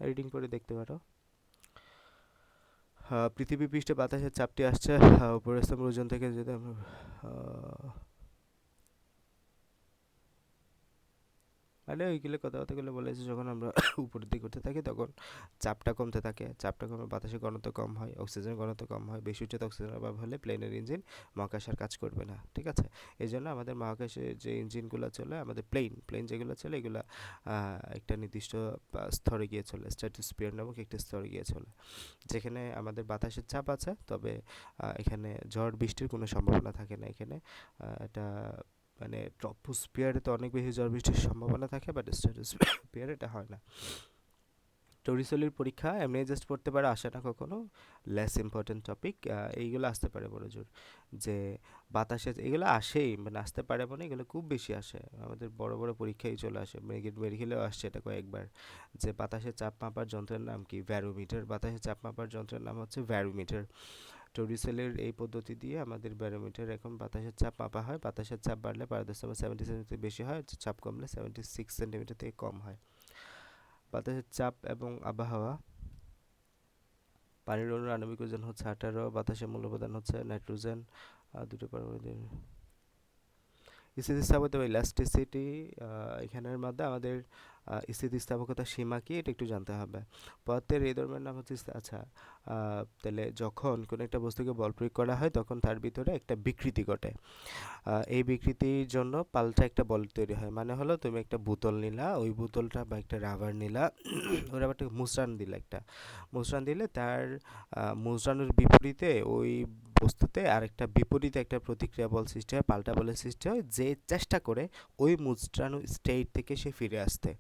Speaker 1: এডিটিং করে দেখতে পারো। পৃথিবী পৃষ্ঠে বাতাসের চাপটি আসছে উপরের স্তম্ভ ওজন থেকে, যদি আমরা মানে ওইগুলো কথাগুলো বলেছে যখন আমরা উপরের দিকে উঠতে থাকি তখন চাপটা কমতে থাকে, চাপটা কমে বাতাসের ঘনত্ব কম হয়, অক্সিজেনের ঘনত্ব কম হয়, বেশি উচ্চতা অক্সিজেনের অভাব হলে প্লেনের ইঞ্জিন মহাকাশে আর কাজ করবে না, ঠিক আছে। এই জন্য আমাদের মহাকাশে যে ইঞ্জিনগুলো চলে, আমাদের প্লেন যেগুলো চলে এগুলো একটা নির্দিষ্ট স্তরে গিয়ে চলে, স্ট্র্যাটোস্ফিয়ার নামক একটা স্তরে গিয়ে চলে, যেখানে আমাদের বাতাসের চাপ আছে, তবে এখানে ঝড় বৃষ্টির কোনো সম্ভাবনা থাকে না। এখানে এটা মানে ট্রপোস্ফিয়ারে তো অনেক বেশি ঝড় বৃষ্টির সম্ভাবনা থাকে, বাট স্ট্র্যাটোস্ফিয়ারে এটা হয় না। টরিসোলির পরীক্ষা এমনি জাস্ট পড়তে পারে, আসে না কখনো, লেস ইম্পর্টেন্ট টপিক। এইগুলো আসতে পারে বড় জোর, যে বাতাসে এগুলো আসেই, মানে আসতে পারে মানে এগুলো খুব বেশি আসে, আমাদের বড় বড় পরীক্ষায় চলে আসে, মেডিকেলেও আসছে এটা কয়েকবার, যে বাতাসের চাপ মাপার যন্ত্রের নাম কি, ব্যারোমিটার। বাতাসের চাপ মাপার যন্ত্রের নাম হচ্ছে ব্যারোমিটার। টরিসেলের এই পদ্ধতি দিয়ে আমাদের ব্যারোমিটার এখন বাতাসের চাপ মাপা হয়, বাতাসের চাপ বাড়লে পারদর্শিতা 70 সেন্টিমিটার বেশি হয়, চাপ কমলে 76 সেন্টিমিটার থেকে কম হয়। বাতাসের চাপ এবং আবহাওয়া। পানির অণুর আণবিক ওজন হচ্ছে 18, বাতাসের মূল উপাদান হচ্ছে নাইট্রোজেন, দুটো পারমাণবিক স্থিতিস্থাপকতা বা ইলাস্টিসিটি। এখানের মধ্যে আমাদের স্থিতিস্থাপকতার সীমা কি এটা একটু জানতে হবে। পদার্থের এই ধর্মের নাম হচ্ছে আচ্ছা, তাহলে যখন কোনো একটা বস্তুকে বল প্রয়োগ করা হয় তখন তার ভিতরে একটা বিকৃতি ঘটে, এই বিকৃতির জন্য পাল্টা একটা বল তৈরি হয়। মানে হলো তুমি একটা বোতল নিলা, ওই বোতলটা বা একটা রাবার নিলা, ওই রাবারটাকে মুচড়ান দিলে, একটা মুচড়ান দিলে তার মুচড়ানোর বিপরীতে ওই বস্তুতে আরেকটা বিপরীতে একটা প্রতিক্রিয়া বল সৃষ্টি হয়, পাল্টা বলের সৃষ্টি হয়, যে চেষ্টা করে ওই মুচড়ানো স্টেট থেকে সে ফিরে আসতে।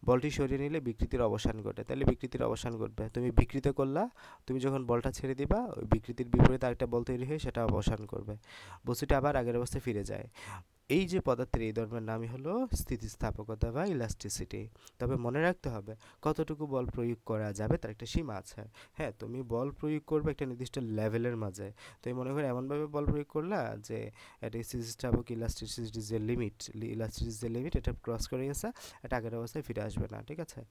Speaker 1: বলটি সরিয়ে নিলে বিকৃতির অবসান ঘটে, তাহলে বিকৃতির অবসান ঘটবে, তুমি বিকৃত করলা, তুমি যখন বলটা ছেড়ে দিবা ওই বিকৃতির বিপরীতে আরেকটা বল তৈরি হয়ে সেটা অবসান করবে, বস্তুটা আবার আগের অবস্থায় ফিরে যায়। এই যে পদার্থের এই ধর্মের নামই হলো স্থিতিস্থাপকতা বা ইলাস্টিসিটি। তবে মনে রাখতে হবে কতটুকু বল প্রয়োগ করা যাবে তার একটা সীমা আছে। হ্যাঁ, তুমি বল প্রয়োগ করবে একটা নির্দিষ্ট লেভেলের মাঝে, তুমি মনে করো এমনভাবে বল প্রয়োগ করলা যে এটা স্থিতিস্থাপক ইলাস্টিসিটি যে লিমিট, ইলাস্টিসিটি যে লিমিট এটা ক্রস করে গেছে, এটা আগের অবস্থায় ফিরে আসবে না, ঠিক আছে।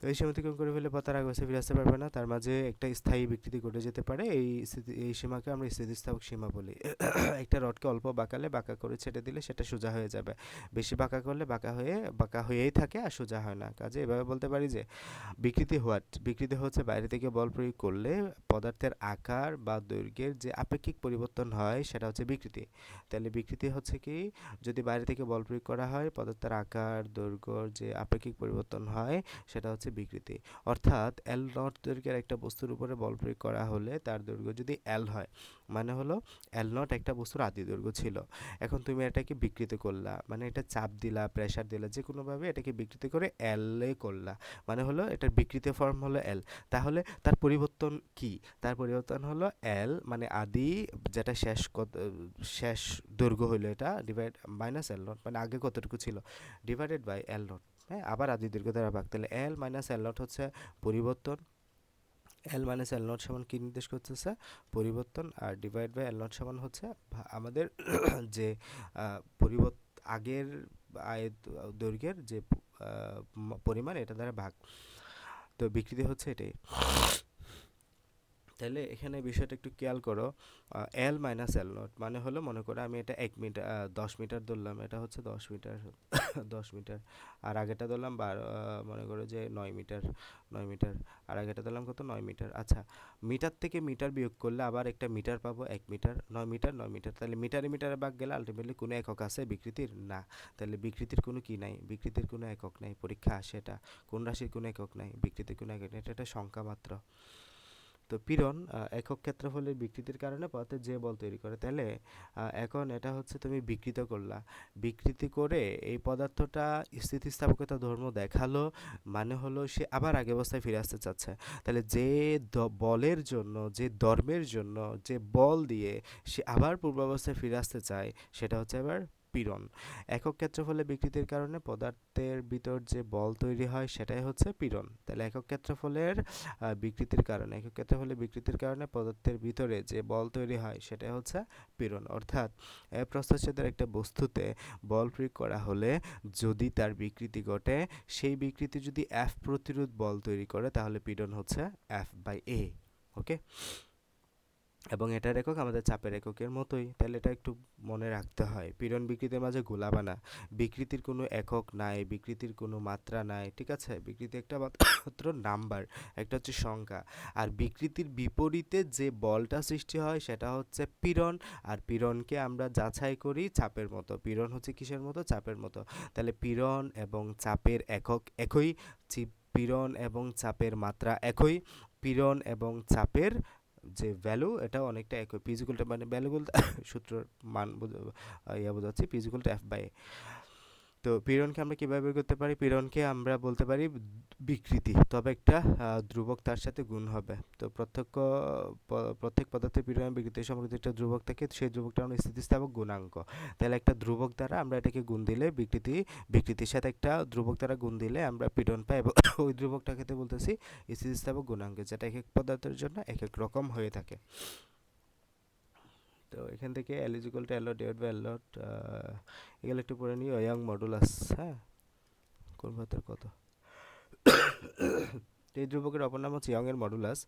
Speaker 1: তো এই সীমা অতিক্রম করে ফেলে পথ আর আগে ফিরে আসতে পারবে না, তার মাঝে একটা স্থায়ী বিকৃতি ঘটে যেতে পারে, এই সীমাকে আমরা স্থিতিস্থাপক সীমা বলি। একটা রডকে অল্প বাঁকালে, বাঁকা করে ছেড়ে দিলে সেটা সোজা হয়ে যাবে, বেশি বাঁকা করলে বাঁকা হয়েই থাকে আর সোজা হয় না। কাজে এভাবে বলতে পারি যে বিকৃতি হচ্ছে বাইরে থেকে বল প্রয়োগ করলে পদার্থের আকার বা দৈর্ঘ্যের যে আপেক্ষিক পরিবর্তন হয় সেটা হচ্ছে বিকৃতি। তাহলে বিকৃতি হচ্ছে কি, যদি বাইরে থেকে বল প্রয়োগ করা হয় পদার্থের আকার দৈর্ঘ্যর যে আপেক্ষিক পরিবর্তন হয় সেটা হচ্ছে বিকৃতি। অর্থাৎ এল নট দৈর্ঘ্যের একটা বস্তুর উপরে বল প্রয়োগ করা হলে তার দৈর্ঘ্য যদি এল হয়, মানে হলো এল নট একটা বস্তুর আদি দৈর্ঘ্য ছিল, এখন তুমি এটাকে বিকৃত করলা, মানে এটা চাপ দিলা, প্রেসার দিলা, যে কোনোভাবে এটাকে বিকৃত করে এল এ করলা, মানে হলো এটার বিকৃত ফর্ম হলো এল। তাহলে তার পরিবর্তন কি, তার পরিবর্তন হলো এল মানে আদি, যেটা শেষ দৈর্ঘ্য হইলো এটা ডিভাইড মাইনাস এল নট, মানে আগে কতটুকু ছিল ডিভাইডেড বাই এল নট। হ্যাঁ, আবার আদি দৈর্ঘ্য দ্বারা ভাগ, তাহলে এল মাইনাস এল নট হচ্ছে পরিবর্তন, এল মাইনাস এল নট সমান কি নির্দেশ করতেছে, পরিবর্তন, আর ডিভাইড বাই এল নট সমান হচ্ছে আমাদের যে আগের দৈর্ঘ্যের যে পরিমাণ এটা দ্বারা ভাগ, তো বিকৃতি হচ্ছে এটাই। তাহলে এখানে বিষয়টা একটু খেয়াল করো, এল মাইনাস এল নট মানে হলো, মনে করো আমি এটা 1 মিটার 10 মিটার ধরলাম, এটা হচ্ছে 10 মিটার 10 মিটার, আর আগেটা ধরলাম মনে করো যে 9 মিটার 9 মিটার, আর আগেটা ধরলাম কত 9 মিটার। আচ্ছা, মিটার থেকে মিটার বিয়োগ করলে আবার একটা মিটার পাবো, 1 মিটার 9 মিটার 9 মিটার, তাহলে মিটারে মিটারে ভাগ গেলে আলটিমেটলি কোনো একক আছে বিকৃতির না, তাহলে বিকৃতির কোনো কি নাই, বিকৃতির কোনো একক নাই, পরীক্ষা আসে এটা, কোন রাশির কোনো একক নাই, বিকৃতির কোনো একক নাই, এটা একটা সংখ্যা মাত্র। তো পীড়ন একক ক্ষেত্রফলের বিকৃতির কারণে পদার্থের যে বল তৈরি করে, তাহলে এখন এটা হচ্ছে তুমি বিকৃত করলা, বিকৃতি করে এই পদার্থটা স্থিতিস্থাপকতা ধর্ম দেখালো, মানে হলো সে আবার আগে অবস্থায় ফিরে আসতে চাচ্ছে। তাহলে যে বলের জন্য, যে ধর্মের জন্য, যে বল দিয়ে সে আবার পূর্বাবস্থায় ফিরে আসতে চায় সেটা হচ্ছে এবার পীড়ন। একক ক্ষেত্রফলে বিকৃতির কারণে পদার্থের ভিতর যে বল তৈরি হয় সেটাই হচ্ছে পীড়ন। তাহলে একক ক্ষেত্রফলের একক ক্ষেত্রফলের বিকৃতির কারণে পদার্থের ভিতরে যে বল তৈরি হয় সেটা হচ্ছে পীড়ন। অর্থাৎ প্রস্থচ্ছেদের একটা বস্তুতে বল প্রয়োগ করা হলে যদি তার বিকৃতি ঘটে, সেই বিকৃতি যদি এফ প্রতিরোধ বল তৈরি করে তাহলে পীড়ন হচ্ছে এফ বাই এ। ওকে, এবং এটার একক আমাদের চাপের এককের মতোই, তাহলে এটা একটু মনে রাখতে হয়। পীড়ন বিকৃতির মাঝে গোলাবানা, বিকৃতির কোনো একক নাই, বিকৃতির কোনো মাত্রা নাই, ঠিক আছে? বিকৃতি একটা মাত্র নাম্বার, একটা হচ্ছে সংখ্যা। আর বিকৃতির বিপরীতে যে বলটা সৃষ্টি হয় সেটা হচ্ছে পীড়ন। আর পীড়নকে আমরা যাচাই করি চাপের মতো। পীড়ন হচ্ছে কিসের মতো? চাপের মতো। তাহলে পীড়ন এবং চাপের একক একই, পীড়ন এবং চাপের মাত্রা একই, পীড়ন এবং চাপের যে ভ্যালু এটা অনেকটা একই। পিজিক্যালটা মানে ভ্যালু বলতে সূত্র মান বোঝাচ্ছি, পিজিক্যালটা এফ বাই। তো পীড়নকে আমরা কিভাবে বের করতে পারি? পীড়নকে আমরা বলতে পারি বিকৃতি, তবে একটা ধ্রুবক তার সাথে গুণ হবে। তো প্রত্যেক পদার্থের পীড়ন বিকৃতি সম্পর্কিত একটা ধ্রুবক থাকে, সেই ধ্রুবকটা আমরা স্থিতিস্থাপক গুণাঙ্ক। তাহলে একটা ধ্রুবক দ্বারা আমরা এটাকে গুণ দিলে বিকৃতির সাথে একটা ধ্রুবক দ্বারা গুণ দিলে আমরা পীড়ন পাই, এবং ওই ধ্রুবকটাকে বলতেছি স্থিতিস্থাপক গুণাঙ্ক, যেটা এক এক পদার্থের জন্য এক এক রকম হয়ে থাকে। তো এখান থেকে L is equal to L nought divide by L nought, এগুলো একটু পড়ে নিই। ইয়ং মডুলাস, হ্যাঁ, কোন ভাতের কত। এই ধ্রুবকের অপর নাম হচ্ছে ইয়ং এর মডুলাস।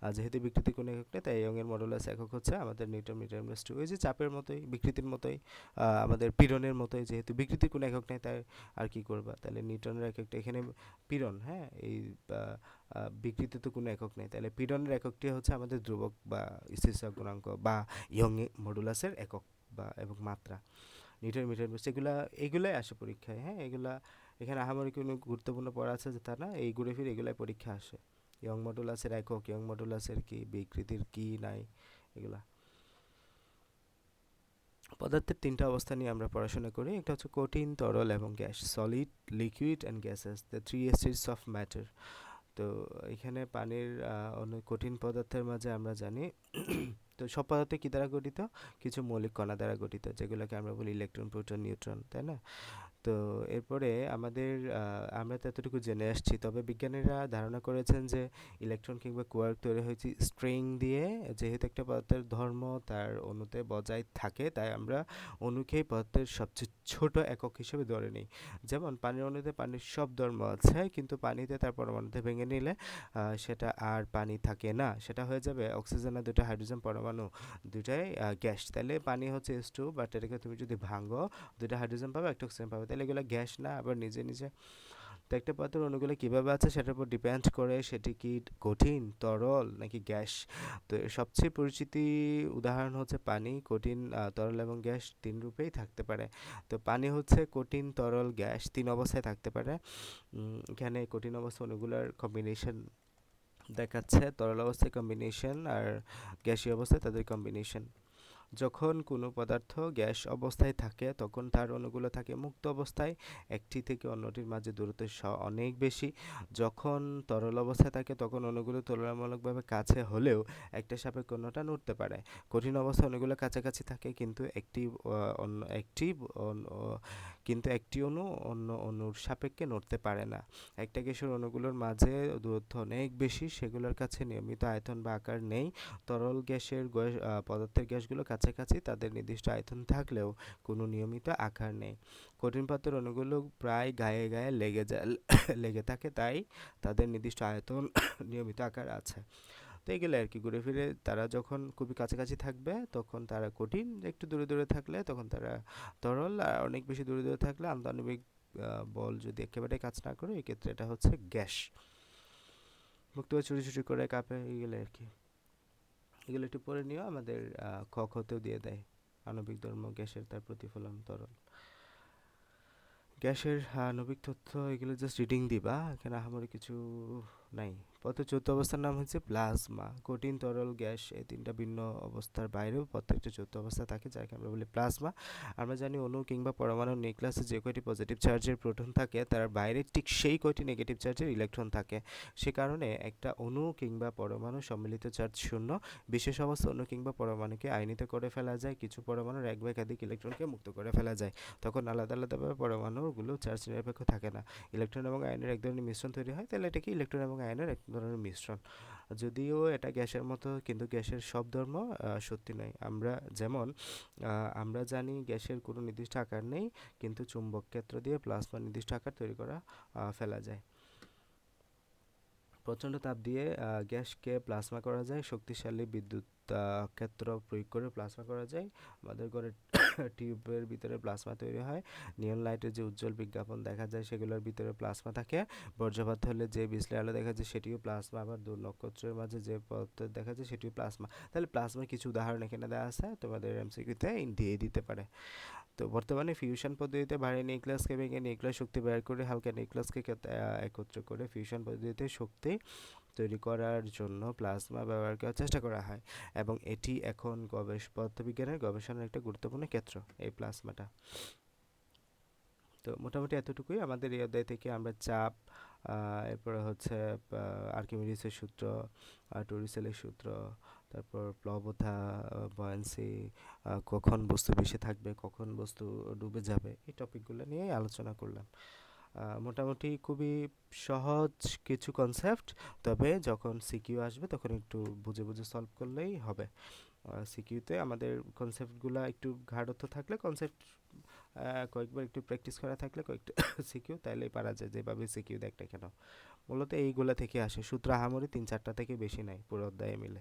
Speaker 1: আর যেহেতু বিকৃতি কোনো একক নেই, তাই ইয়ং এর মডুলাস একক হচ্ছে আমাদের নিউটন মিটার প্লাস টু। ওই যে চাপের মতোই, বিকৃতির মতোই, আমাদের পীড়নের মতোই, যেহেতু বিকৃতির কোনো একক নেই তাই আর কি করবা, তাহলে নিউটনের এককটা এখানে পীড়ন, হ্যাঁ, এই বিকৃতি তো কোনো একক নেই, তাহলে পীড়নের এককটি হচ্ছে আমাদের ধ্রুবক বা স্থিতিস্থাপক গুণাঙ্ক বা ইয়ং মডুলাসের একক বা এবং মাত্রা। নিউটন মিটার প্লাস এগুলাই আসে পরীক্ষায়, হ্যাঁ, এগুলা এখানে আহামরি কোনো গুরুত্বপূর্ণ পড়া আছে যে তা না, এই ঘুরে ফিরে এগুলাই পরীক্ষা আসে। ইয়ং মডুলাসের একক, ইয়ং মডুলাসের কি, বিকৃতির কি নাই, এগুলা। পদার্থের তিনটা অবস্থা নিয়ে আমরা পড়াশোনা করি, একটা হচ্ছে কঠিন, তরল এবং gas, solid, liquid and gases, the three states of matter. তো এখানে পানির অনেক কঠিন পদার্থের মাঝে আমরা জানি তো সব পদার্থ কি দ্বারা গঠিত? কিছু মৌলিক কণা দ্বারা গঠিত, যেগুলোকে আমরা বলি ইলেকট্রন, প্রোটন, নিউট্রন, তাই না? তো এরপরে আমরা তো এতটুকু জেনে আসছি, তবে বিজ্ঞানীরা ধারণা করেছেন যে ইলেকট্রন কিংবা কোয়ার্ক তৈরি হয়েছে স্ট্রিং দিয়ে। যেহেতু একটা পদার্থের ধর্ম তার অণুতে বজায় থাকে, তাই আমরা অণুকেই পদার্থের সবচেয়ে ছোট একক হিসেবে ধরে নিই। যেমন পানির অণুতে পানির সব ধর্ম আছে, কিন্তু পানিতে তার পরমাণুতে ভেঙে নিলে সেটা আর পানি থাকে না, সেটা হয়ে যাবে অক্সিজেন আর দুটো হাইড্রোজেন পরমাণু, দুটাই গ্যাস। তাহলে পানি হচ্ছে H2, বাট এটাকে তুমি যদি ভাঙো, দুটো হাইড্রোজেন পাবে, একটা অক্সিজেন পাবে, তাহলে এগুলো গ্যাস না, আবার নিজে নিজে। তো একটা পদার্থের অণুগুলো কীভাবে আছে সেটার উপর ডিপেন্ড করে সেটি কি কঠিন, তরল নাকি গ্যাস। তো এর সবচেয়ে পরিচিতি উদাহরণ হচ্ছে পানি। কঠিন, তরল এবং গ্যাস তিন রূপেই থাকতে পারে। তো পানি হচ্ছে কঠিন, তরল, গ্যাস তিন অবস্থায় থাকতে পারে। এখানে কঠিন অবস্থা অণুগুলোর কম্বিনেশন দেখাচ্ছে, তরল অবস্থায় কম্বিনেশন, আর গ্যাসীয় অবস্থায় তাদের কম্বিনেশন। যখন কোনো পদার্থ গ্যাস অবস্থায় থাকে তখন তার অণুগুলো থাকে মুক্ত অবস্থায়, একটি থেকে অন্যটির মাঝে দূরত্ব অনেক বেশি। যখন তরল অবস্থায় থাকে তখন অণুগুলো তুলনামূলকভাবে কাছে হলেও একটা সাপেক্ষে অন্যটা নড়তে পারে। কঠিন অবস্থায় অণুগুলো কাছাকাছি থাকে, কিন্তু একটি অণু অন্য অণুর সাপেক্ষে নড়তে পারে না। একটা গ্যাসের অণুগুলোর মাঝে দূরত্ব অনেক বেশি, সেগুলোর কাছে নিয়মিত আয়তন বা আকার নেই। তরল পদার্থের গ্যাসগুলো কাছাকাছি, তাদের নির্দিষ্ট আয়তন থাকলেও কোনো নিয়মিত আকার নেই। কঠিন পাত্রের অণুগুলো প্রায় গায়ে গায়ে লেগে থাকে, তাই তাদের নির্দিষ্ট আয়তন নিয়মিত আকার আছে। তো এগুলো আর কি, ঘুরে ফিরে তারা যখন খুবই কাছাকাছি থাকবে তখন তারা কঠিন, একটু দূরে দূরে থাকলে তখন তারা তরল, আর অনেক বেশি দূরে দূরে থাকলে আন্তঃআণবিক বল যদি একেবারে কাজ না করে, এক্ষেত্রে এটা হচ্ছে গ্যাস। মুক্তভাবে ছুটি ছুটি করে কাঁপে, এগুলো আর কি। এগুলো একটু পড়ে নিও, আমাদের খ-খ-তেও দিয়ে দেয়। আণবিক ধর্ম, গ্যাসের তার প্রতিফলন, তরল। গ্যাসের আণবিক তথ্য এগুলো জাস্ট রিডিং দিবা, এখানে আহামরি কিছু নাই। পথের চৌথ অবস্থার নাম হচ্ছে প্লাজমা। কঠিন, তরল, গ্যাস এই তিনটা ভিন্ন অবস্থার বাইরেও প্রত্যেকটা চৌথ অবস্থা থাকে, যাকে আমরা বলি প্লাজমা। আমরা জানি অণু কিংবা পরমাণুর নিউক্লিয়াসে যে কয়টি পজিটিভ চার্জের প্রোটন থাকে, তার বাইরে ঠিক সেই কয়টি নেগেটিভ চার্জের ইলেকট্রন থাকে। সে কারণে একটা অণু কিংবা পরমাণু সম্মিলিত চার্জ শূন্য। বিশেষ অবস্থা অণু কিংবা পরমাণুকে আয়নিত করে ফেলা যায়, কিছু পরমাণুর এক বা একাধিক ইলেকট্রনকে মুক্ত করে ফেলা যায়। তখন আলাদা আলাদাভাবে পরমাণুগুলো চার্জ নিরপেক্ষ থাকে না, ইলেকট্রন এবং আয়নের এক ধরনের মিশ্রণ তৈরি হয়। তাহলে এটা কি ইলেকট্রন এবং আয়নের এক ধরনের মিশ্রণ। যদিও এটা গ্যাসের মতো, কিন্তু গ্যাসের সব ধর্ম সত্যি নয়। আমরা জানি গ্যাসের কোনো নির্দিষ্ট আকার নেই, কিন্তু চুম্বক ক্ষেত্র দিয়ে প্লাজমা নির্দিষ্ট আকার তৈরি করা ফেলা যায়। প্রচণ্ড তাপ দিয়ে গ্যাসকে প্লাজমা করা যায় শক্তিশালী বিদ্যুৎ ক্ষেত্র প্রয়োগ করে প্লাজমা করা যায়। আমাদের ঘরে টিউবের ভিতরে প্লাজমা তৈরি হয়। নিয়ন লাইটের যে উজ্জ্বল বিজ্ঞাপন দেখা যায় সেগুলোর ভিতরে প্লাজমা থাকে। বজ্রপাত হলে যে বিজলি আলো দেখা যায় সেটিও প্লাজমা। আবার দূর নক্ষত্রের মাঝে যে পদার্থ দেখা যায় সেটিও প্লাজমা। তাহলে প্লাজমার কিছু উদাহরণ এখানে দেওয়া আছে, তোমাদের এমসিকিউতে দিয়ে দিতে পারে। তো বর্তমানে ফিউশন পদ্ধতিতে ভারী নিউক্লিয়াসকে ভেঙে নিউক্লিয়ার শক্তি বের করে হালকা নিউক্লিয়াসকে একত্র করে ফিউশন পদ্ধতিতে শক্তি তৈরি করার জন্য প্লাজমা ব্যবহার করার চেষ্টা করা হয়, এবং এটি এখন পদার্থবিজ্ঞানের গবেষণার একটা গুরুত্বপূর্ণ ক্ষেত্র, এই প্লাজমাটা। তো মোটামুটি এতটুকুই আমাদের এই অধ্যায় থেকে। আমরা চাপ, এরপরে হচ্ছে আর্কিমিডিসের সূত্র, টরিসেলের সূত্র, তারপর প্লবতা, বয়ান্সি, কখন বস্তু ভেসে থাকবে, কখন বস্তু ডুবে যাবে, এই টপিকগুলো নিয়ে আলোচনা করলাম। মোটামুটি খুবই সহজ কিছু কনসেপ্ট, তবে যখন সিকিউ আসবে তখন একটু বুঝে বুঝে সলভ করলেই হবে। সিকিউতে আমাদের কনসেপ্টগুলো একটু গাঢ়ত্ব থাকলে, কনসেপ্ট কয়েকবার একটু প্র্যাকটিস করা থাকলে কয়েকটা সিকিউ তাইলেই পারা যায়, যেভাবে সিকিউ দেখ না কেন। মূলত এইগুলা থেকে আসে, সূত্র আহামরি 3-4টা থেকে বেশি নাই পুরো অধ্যায়ে মিলে।